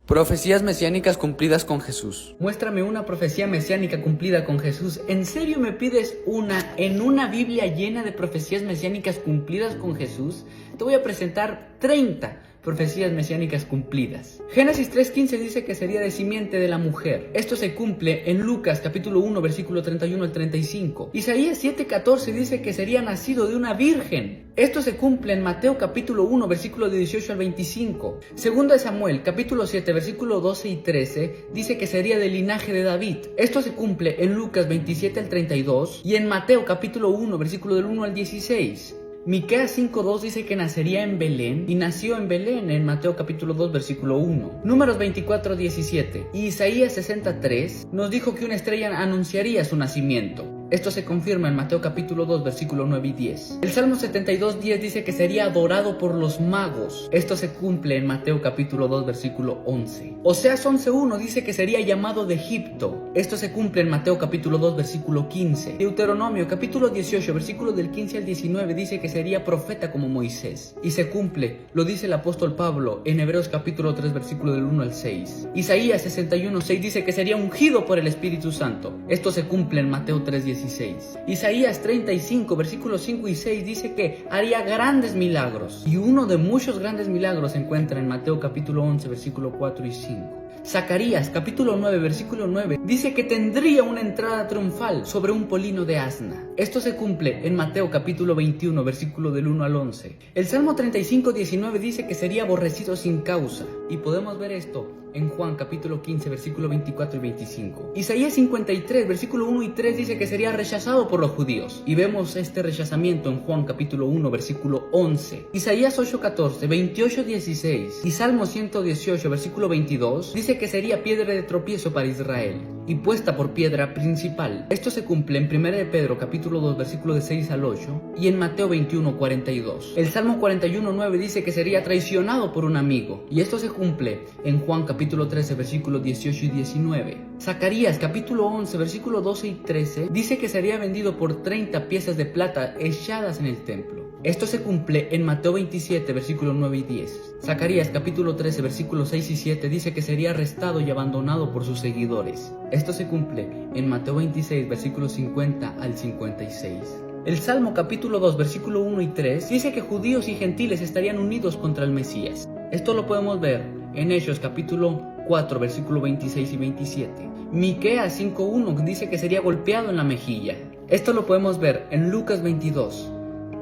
Profecías mesiánicas cumplidas con Jesús. Muéstrame una profecía mesiánica cumplida con Jesús. ¿En serio me pides una en una Biblia llena de profecías mesiánicas cumplidas con Jesús? Te voy a presentar 30 profecías mesiánicas cumplidas. Génesis 3:15 dice que sería de simiente de la mujer. Esto se cumple en Lucas capítulo 1 versículo 31 al 35. Isaías 7:14 dice que sería nacido de una virgen. Esto se cumple en Mateo capítulo 1 versículo 18 al 25. Segundo de Samuel capítulo 7 versículo 12 y 13 dice que sería del linaje de David. Esto se cumple en Lucas 27 al 32 y en Mateo capítulo 1 versículo del 1 al 16. Miqueas 5:2 dice que nacería en Belén y nació en Belén en Mateo capítulo 2 versículo 1. Números 24:17 y Isaías 60:3 nos dijo que una estrella anunciaría su nacimiento. Esto se confirma en Mateo capítulo 2 versículo 9 y 10. El Salmo 72:10 dice que sería adorado por los magos. Esto se cumple en Mateo capítulo 2 versículo 11. Oseas 11:1 dice que sería llamado de Egipto. Esto se cumple en Mateo capítulo 2 versículo 15. Deuteronomio capítulo 18 versículo del 15 al 19 dice que sería profeta como Moisés. Y se cumple, lo dice el apóstol Pablo en Hebreos capítulo 3 versículo del 1 al 6. Isaías 61:6 dice que sería ungido por el Espíritu Santo. Esto se cumple en Mateo 3:16. Isaías 35 versículos 5 y 6 dice que haría grandes milagros. Y uno de muchos grandes milagros se encuentra en Mateo capítulo 11 versículo 4 y 5. Zacarías capítulo 9 versículo 9 dice que tendría una entrada triunfal sobre un polino de asna. Esto se cumple en Mateo capítulo 21 versículo del 1 al 11. El Salmo 35:19 dice que sería aborrecido sin causa y podemos ver esto en Juan capítulo 15 versículo 24 y 25. Isaías 53 versículo 1 y 3 dice que sería rechazado por los judíos y vemos este rechazamiento en Juan capítulo 1 versículo 11. Isaías 8:14, 28:16 y Salmo 118 versículo 22 dice que sería piedra de tropiezo para Israel y puesta por piedra principal. Esto se cumple en 1 de Pedro capítulo 2 versículo de 6 al 8 y en Mateo 21:42. El Salmo 41:9 dice que sería traicionado por un amigo y esto se cumple en Juan capítulo 13 versículos 18 y 19. Zacarías capítulo 11 versículo 12 y 13 dice que sería vendido por 30 piezas de plata echadas en el templo. Esto se cumple en Mateo 27 versículos 9 y 10. Zacarías capítulo 13 versículos 6 y 7 dice que sería arrestado y abandonado por sus seguidores. Esto se cumple en Mateo 26 versículos 50 al 56. El Salmo capítulo 2 versículo 1 y 3 dice que judíos y gentiles estarían unidos contra el Mesías. Esto lo podemos ver en Hechos capítulo 4 versículo 26 y 27. Miqueas 5:1 dice que sería golpeado en la mejilla. Esto lo podemos ver en Lucas 22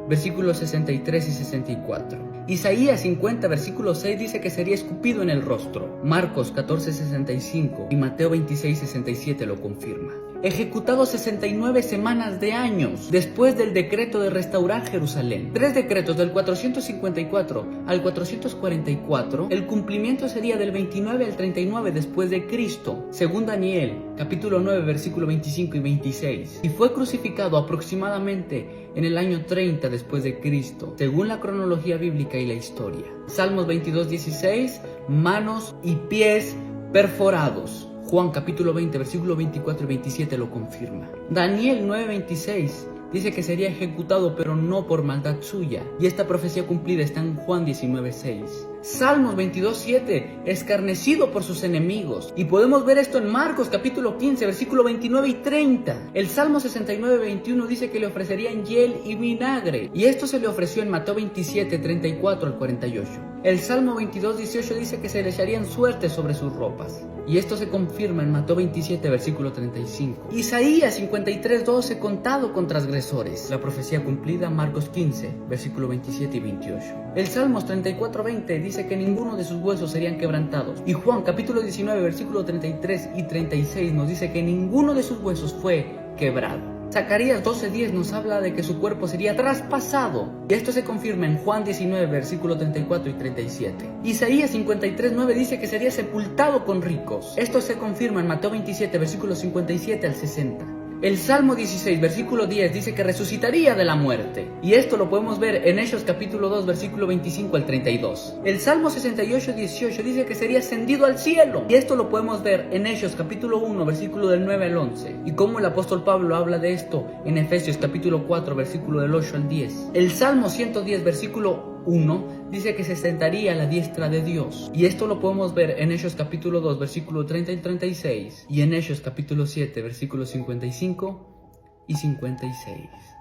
versículos 63 y 64. Isaías 50 versículo 6 dice que sería escupido en el rostro. Marcos 14:65 y Mateo 26:67 lo confirma. Ejecutado 69 semanas de años después del decreto de restaurar Jerusalén. 3 decretos del 454 al 444. El cumplimiento sería del 29 al 39 después de Cristo. Según Daniel, capítulo 9, versículo 25 y 26. Y fue crucificado aproximadamente en el año 30 después de Cristo, según la cronología bíblica y la historia. Salmos 22:16, manos y pies perforados. Juan capítulo 20, versículo 24 y 27 lo confirma. Daniel 9:26 dice que sería ejecutado pero no por maldad suya. Y esta profecía cumplida está en Juan 19:6. Salmos 22:7, escarnecido por sus enemigos. Y podemos ver esto en Marcos capítulo 15, versículo 29 y 30. El Salmo 69:21 dice que le ofrecerían hiel y vinagre. Y esto se le ofreció en Mateo 27, 34 al 48. El Salmo 22:18 dice que se le echarían suerte sobre sus ropas. Y esto se confirma en Mateo 27, versículo 35. Isaías 53:12, contado con transgresores. La profecía cumplida, Marcos 15, versículo 27 y 28. El Salmos 34:20 dice que ninguno de sus huesos serían quebrantados. Y Juan capítulo 19, versículo 33 y 36 nos dice que ninguno de sus huesos fue quebrado. Zacarías 12:10 nos habla de que su cuerpo sería traspasado. Y esto se confirma en Juan 19, versículo 34 y 37. Isaías 53:9 dice que sería sepultado con ricos. Esto se confirma en Mateo 27, versículo 57 al 60. El Salmo 16, versículo 10 dice que resucitaría de la muerte. Y esto lo podemos ver en Hechos capítulo 2, versículo 25 al 32. El Salmo 68, 18 dice que sería ascendido al cielo. Y esto lo podemos ver en Hechos capítulo 1, versículo del 9 al 11. Y como el apóstol Pablo habla de esto en Efesios capítulo 4, versículo del 8 al 10. El Salmo 110, versículo 1 dice que se sentaría a la diestra de Dios. Y esto lo podemos ver en Hechos capítulo 2, versículo 30 y 36, y en Hechos capítulo 7, versículos 55 y 56.